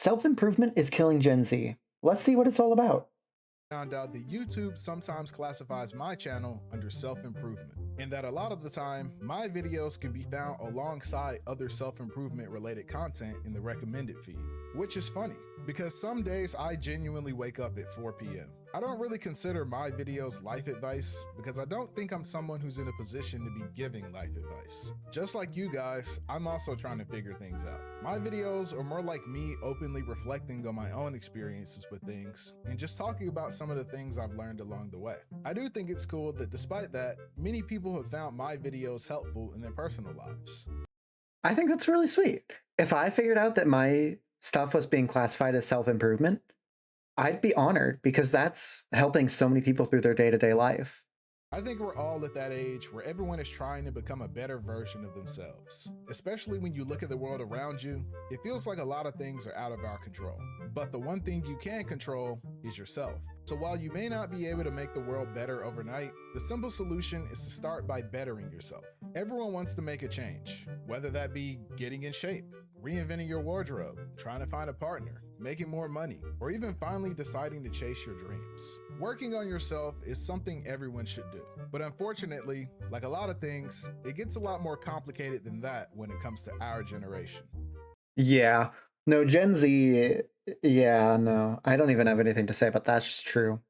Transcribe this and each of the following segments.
Self-improvement is killing Gen Z. Let's see what it's all about. Found out that YouTube sometimes classifies my channel under self-improvement, and that a lot of the time, my videos can be found alongside other self-improvement related content in the recommended feed, which is funny, because some days I genuinely wake up at 4 p.m. I don't really consider my videos life advice because I don't think I'm someone who's in a position to be giving life advice. Just like you guys, I'm also trying to figure things out. My videos are more like me openly reflecting on my own experiences with things and just talking about some of the things I've learned along the way. I do think it's cool that despite that, many people have found my videos helpful in their personal lives. I think that's really sweet. If I figured out that my stuff was being classified as self-improvement, I'd be honored because that's helping so many people through their day-to-day life. I think we're all at that age where everyone is trying to become a better version of themselves. Especially when you look at the world around you, it feels like a lot of things are out of our control. But the one thing you can control is yourself. So while you may not be able to make the world better overnight, the simple solution is to start by bettering yourself. Everyone wants to make a change, whether that be getting in shape, reinventing your wardrobe, trying to find a partner, making more money, or even finally deciding to chase your dreams. Working on yourself is something everyone should do. But unfortunately, like a lot of things, it gets a lot more complicated than that when it comes to our generation. Yeah. No, Gen Z, yeah, no. I don't even have anything to say, but that's just true.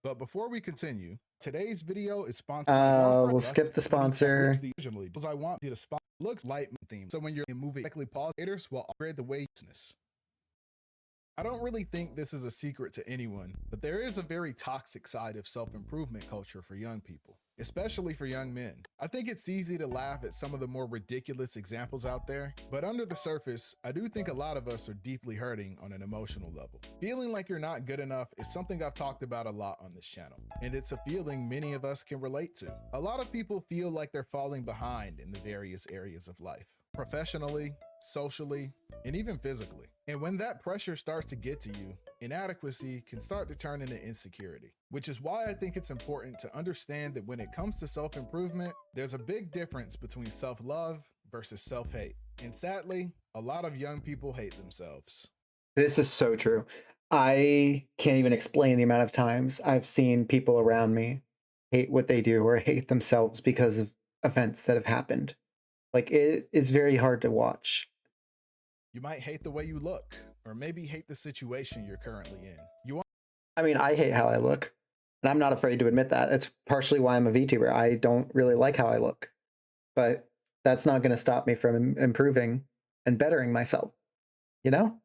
But before we continue, today's video is sponsored by We'll skip the sponsor. I want you to spot looks light theme. So when you're in movie, exactly pause haters will upgrade the way business. I don't really think this is a secret to anyone, but there is a very toxic side of self-improvement culture for young people, especially for young men. I think it's easy to laugh at some of the more ridiculous examples out there, but under the surface, I do think a lot of us are deeply hurting on an emotional level. Feeling like you're not good enough is something I've talked about a lot on this channel, and it's a feeling many of us can relate to. A lot of people feel like they're falling behind in the various areas of life, professionally, socially, and even physically. And when that pressure starts to get to you, inadequacy can start to turn into insecurity, which is why I think it's important to understand that when it comes to self-improvement, there's a big difference between self-love versus self-hate. And sadly, a lot of young people hate themselves. This is so true. I can't even explain the amount of times I've seen people around me hate what they do or hate themselves because of events that have happened. Like, it is very hard to watch. You might hate the way you look, or maybe hate the situation you're currently in. I mean, I hate how I look, and I'm not afraid to admit that. It's partially why I'm a VTuber. I don't really like how I look, but that's not going to stop me from improving and bettering myself, you know?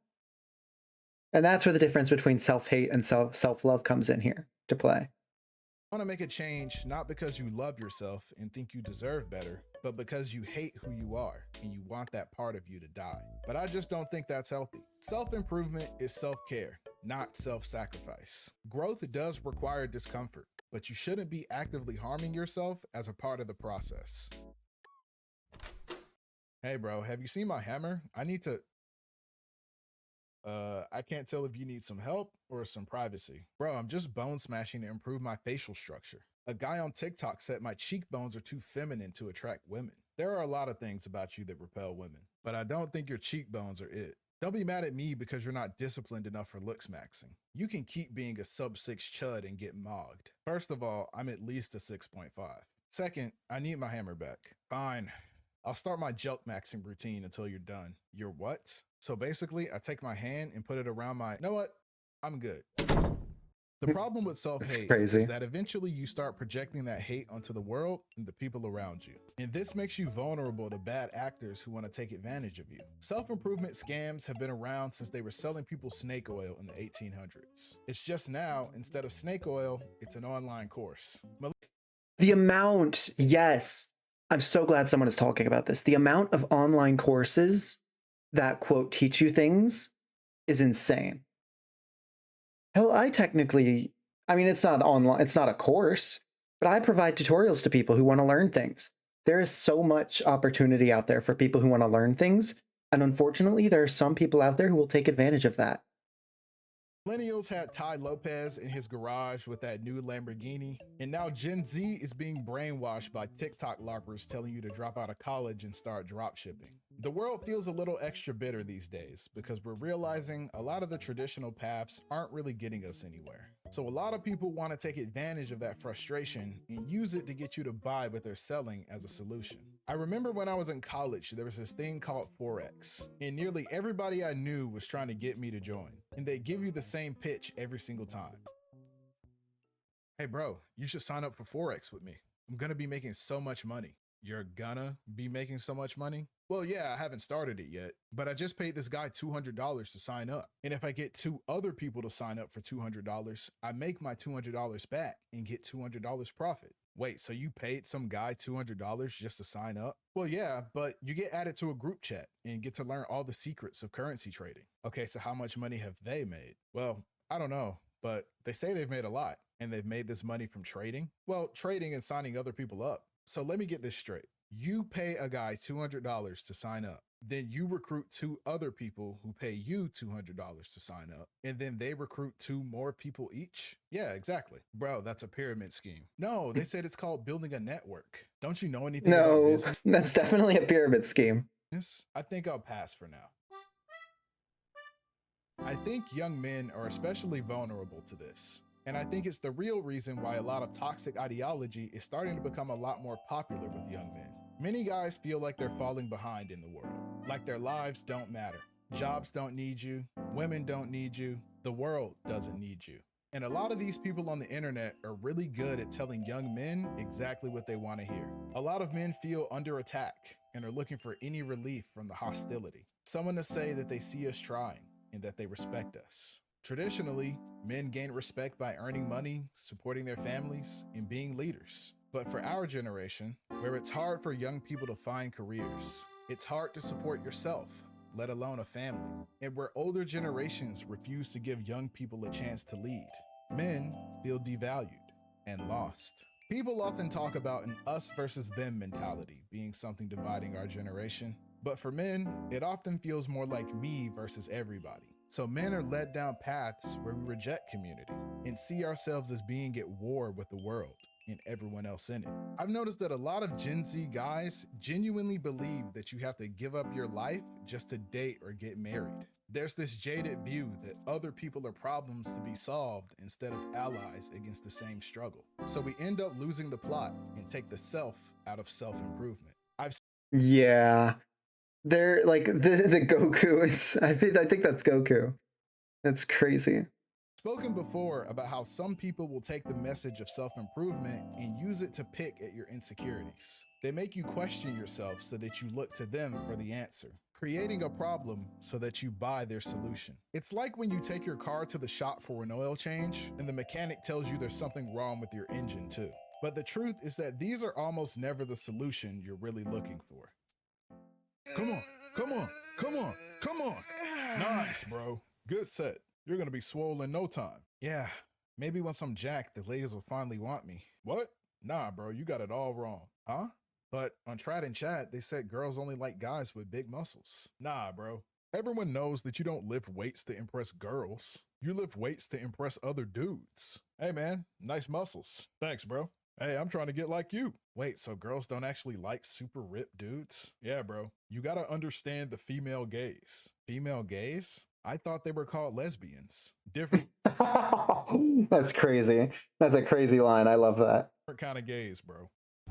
And that's where the difference between self-hate and self-love comes in here to play. Want to make a change not because you love yourself and think you deserve better, but because you hate who you are and you want that part of you to die. But I just don't think that's healthy. Self-improvement is self-care, not self-sacrifice. Growth does require discomfort, but you shouldn't be actively harming yourself as a part of the process. Hey bro, have you seen my hammer? I need to... I can't tell if you need some help or some privacy. Bro, I'm just bone smashing to improve my facial structure. A guy on TikTok said my cheekbones are too feminine to attract women. There are a lot of things about you that repel women, but I don't think your cheekbones are it. Don't be mad at me because you're not disciplined enough for looks maxing. You can keep being a sub-6 chud and get mogged. First of all, I'm at least a 6.5. Second, I need my hammer back. Fine. I'll start my jelk maxing routine until you're done. You're what? So basically, I take my hand and put it around my... You know what? I'm good. The problem with self-hate is that eventually you start projecting that hate onto the world and the people around you. And this makes you vulnerable to bad actors who want to take advantage of you. Self-improvement scams have been around since they were selling people snake oil in the 1800s. It's just now, instead of snake oil, it's an online course. The amount, yes. I'm so glad someone is talking about this. The amount of online courses that, quote, teach you things is insane. Hell, I mean, it's not online, it's not a course, but I provide tutorials to people who want to learn things. There is so much opportunity out there for people who want to learn things, and unfortunately, there are some people out there who will take advantage of that. Millennials had Ty Lopez in his garage with that new Lamborghini, and now Gen Z is being brainwashed by TikTok larpers telling you to drop out of college and start drop shipping. The world feels a little extra bitter these days because we're realizing a lot of the traditional paths aren't really getting us anywhere. So a lot of people want to take advantage of that frustration and use it to get you to buy what they're selling as a solution. I remember when I was in college, there was this thing called Forex, and nearly everybody I knew was trying to get me to join, and they give you the same pitch every single time. Hey bro, you should sign up for Forex with me. I'm gonna be making so much money. You're gonna be making so much money? Well, yeah, I haven't started it yet, but I just paid this guy $200 to sign up. And if I get 2 other people to sign up for $200, I make my $200 back and get $200 profit. Wait, so you paid some guy $200 just to sign up? Well, yeah, but you get added to a group chat and get to learn all the secrets of currency trading. Okay, so how much money have they made? Well, I don't know, but they say they've made a lot, and they've made this money from trading? Well, trading and signing other people up. So let me get this straight. You pay a guy $200 to sign up. Then you recruit 2 other people who pay you $200 to sign up. And then they recruit 2 more people each? Yeah, exactly. Bro, that's a pyramid scheme. No, they said it's called building a network. Don't you know anything about No, business? that's definitely a pyramid scheme. I think I'll pass for now. I think young men are especially vulnerable to this. And I think it's the real reason why a lot of toxic ideology is starting to become a lot more popular with young men. Many guys feel like they're falling behind in the world, like their lives don't matter. Jobs don't need you, women don't need you, the world doesn't need you. And a lot of these people on the internet are really good at telling young men exactly what they want to hear. A lot of men feel under attack and are looking for any relief from the hostility. Someone to say that they see us trying and that they respect us. Traditionally, men gain respect by earning money, supporting their families, and being leaders. But for our generation, where it's hard for young people to find careers, it's hard to support yourself, let alone a family, and where older generations refuse to give young people a chance to lead, men feel devalued and lost. People often talk about an us versus them mentality being something dividing our generation, but for men, it often feels more like me versus everybody. So men are led down paths where we reject community and see ourselves as being at war with the world and everyone else in it. I've noticed that a lot of Gen Z guys genuinely believe that you have to give up your life just to date or get married. There's this jaded view that other people are problems to be solved instead of allies against the same struggle. So we end up losing the plot and take the self out of self-improvement. Yeah. They're like the Goku is I think that's Goku. That's crazy. Spoken before about how some people will take the message of self-improvement and use it to pick at your insecurities. They make you question yourself so that you look to them for the answer, creating a problem so that you buy their solution. It's like when you take your car to the shop for an oil change and the mechanic tells you there's something wrong with your engine too. But the truth is that these are almost never the solution you're really looking for. Come on, come on, come on, come on. Nice, bro. Good set. You're gonna be swole in no time. Yeah, maybe once I'm jacked, the ladies will finally want me. What? Nah, bro, you got it all wrong. Huh? But on Trad and Chat, they said girls only like guys with big muscles. Nah, bro. Everyone knows that you don't lift weights to impress girls. You lift weights to impress other dudes. Hey, man, nice muscles. Thanks, bro. Hey, I'm trying to get like you. Wait, so girls don't actually like super ripped dudes? Yeah, bro. You gotta understand the female gaze. Female gaze? I thought they were called lesbians. Different That's crazy. That's a crazy line. I love that. kind of gaze, bro.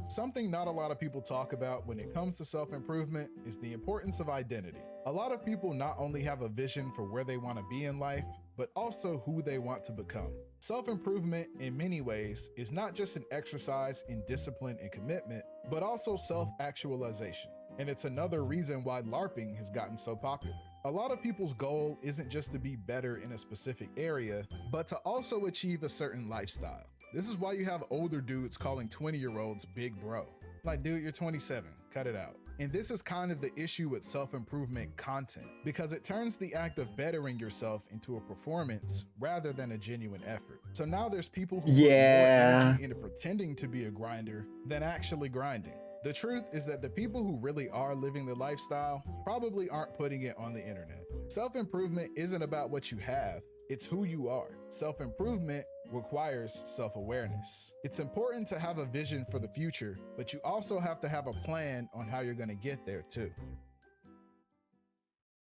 Something not a lot of people talk about when it comes to self-improvement is the importance of identity. A lot of people not only have a vision for where they want to be in life, but also who they want to become. Self-improvement, in many ways, is not just an exercise in discipline and commitment, but also self-actualization. And it's another reason why LARPing has gotten so popular. A lot of people's goal isn't just to be better in a specific area, but to also achieve a certain lifestyle. This is why you have older dudes calling 20-year-olds big bro. Like, dude, you're 27, cut it out. And this is kind of the issue with self-improvement content, because it turns the act of bettering yourself into a performance rather than a genuine effort. So now there's people who put more energy into pretending to be a grinder than actually grinding. The truth is that the people who really are living the lifestyle probably aren't putting it on the internet. Self-improvement isn't about what you have, it's who you are. Self-improvement requires self-awareness. It's important to have a vision for the future, but you also have to have a plan on how you're going to get there too.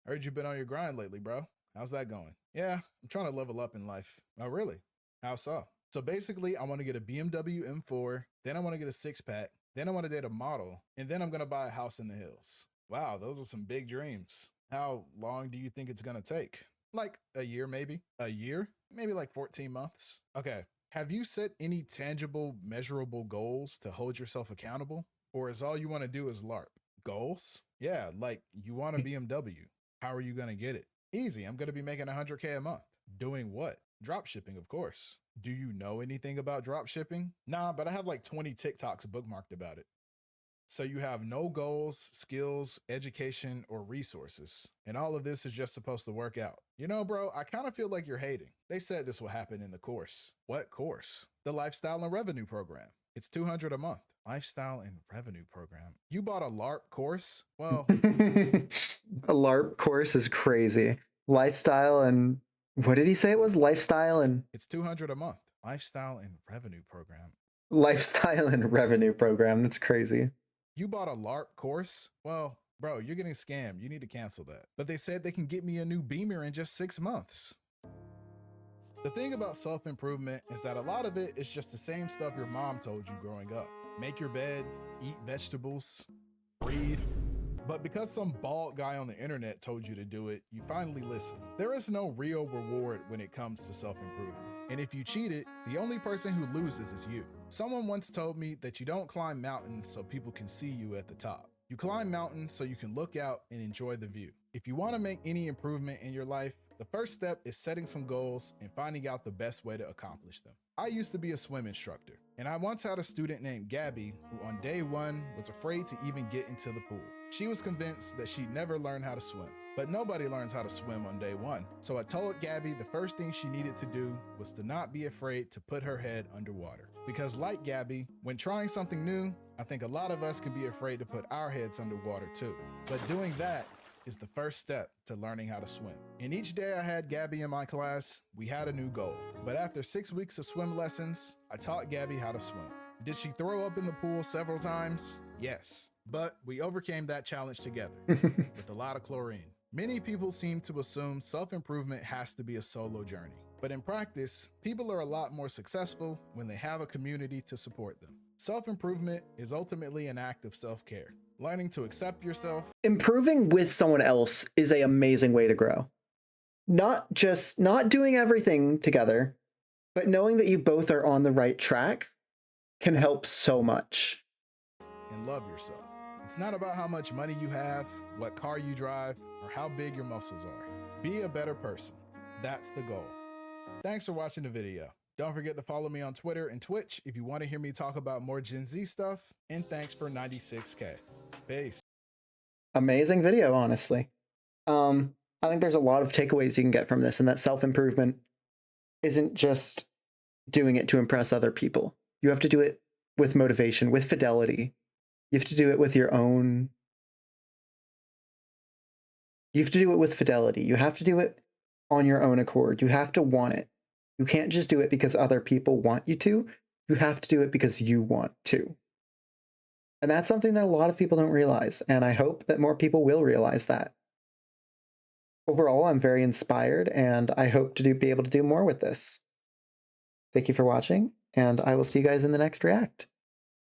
Heard you've been on your grind lately, bro. How's that going? Yeah, I'm trying to level up in life. Oh, really? How so? So basically, I want to get a BMW M4, then I want to get a six-pack, then I want to date a model, and then I'm going to buy a house in the hills. Wow, those are some big dreams. How long do you think it's going to take? Like a year, maybe? A year? Maybe like 14 months? Okay. Have you set any tangible, measurable goals to hold yourself accountable? Or is all you want to do is LARP? Goals? Yeah, like you want a BMW. How are you going to get it? Easy. I'm going to be making 100K a month. Doing what? Drop shipping, of course. Do you know anything about drop shipping? Nah, but I have like 20 TikToks bookmarked about it. So you have no goals, skills, education, or resources. And all of this is just supposed to work out. You know, bro, I kind of feel like you're hating. They said this will happen in the course. What course? The Lifestyle and Revenue Program. It's $200 a month. Lifestyle and Revenue Program. You bought a LARP course? Well, A LARP course is crazy. Lifestyle and what did he say it was? Lifestyle and it's $200 a month. Lifestyle and Revenue Program. Lifestyle and Revenue Program. That's crazy. You bought a LARP course? Well, bro, you're getting scammed. You need to cancel that. But they said they can get me a new Beamer in just 6 months. The thing about self-improvement is that a lot of it is just the same stuff your mom told you growing up. Make your bed, eat vegetables, read. But because some bald guy on the internet told you to do it, you finally listen. There is no real reward when it comes to self-improvement. And if you cheat it, the only person who loses is you. Someone once told me that you don't climb mountains so people can see you at the top. You climb mountains so you can look out and enjoy the view. If you want to make any improvement in your life, the first step is setting some goals and finding out the best way to accomplish them. I used to be a swim instructor, and I once had a student named Gabby who on day one was afraid to even get into the pool. She was convinced that she'd never learn how to swim. But nobody learns how to swim on day one. So I told Gabby the first thing she needed to do was to not be afraid to put her head underwater. Because like Gabby, when trying something new, I think a lot of us can be afraid to put our heads underwater too. But doing that is the first step to learning how to swim. And each day I had Gabby in my class, we had a new goal. But after 6 weeks of swim lessons, I taught Gabby how to swim. Did she throw up in the pool several times? Yes. But we overcame that challenge together with a lot of chlorine. Many people seem to assume self-improvement has to be a solo journey. But in practice, people are a lot more successful when they have a community to support them. Self-improvement is ultimately an act of self-care. Learning to accept yourself. Improving with someone else is an amazing way to grow. Not doing everything together, but knowing that you both are on the right track can help so much. And love yourself. It's not about how much money you have, what car you drive, or how big your muscles are. Be a better person. That's the goal. Thanks for watching the video. Don't forget to follow me on Twitter and Twitch if you want to hear me talk about more Gen Z stuff. And thanks for 96K. Peace. Amazing video, honestly. I think there's a lot of takeaways you can get from this, and that self-improvement isn't just doing it to impress other people. You have to do it with motivation, with fidelity. You have to do it with your own. You have to do it with fidelity. You have to do it on your own accord. You have to want it. You can't just do it because other people want you to. You have to do it because you want to. And that's something that a lot of people don't realize, and I hope that more people will realize that. Overall, I'm very inspired, and I hope to be able to do more with this. Thank you for watching, and I will see you guys in the next React.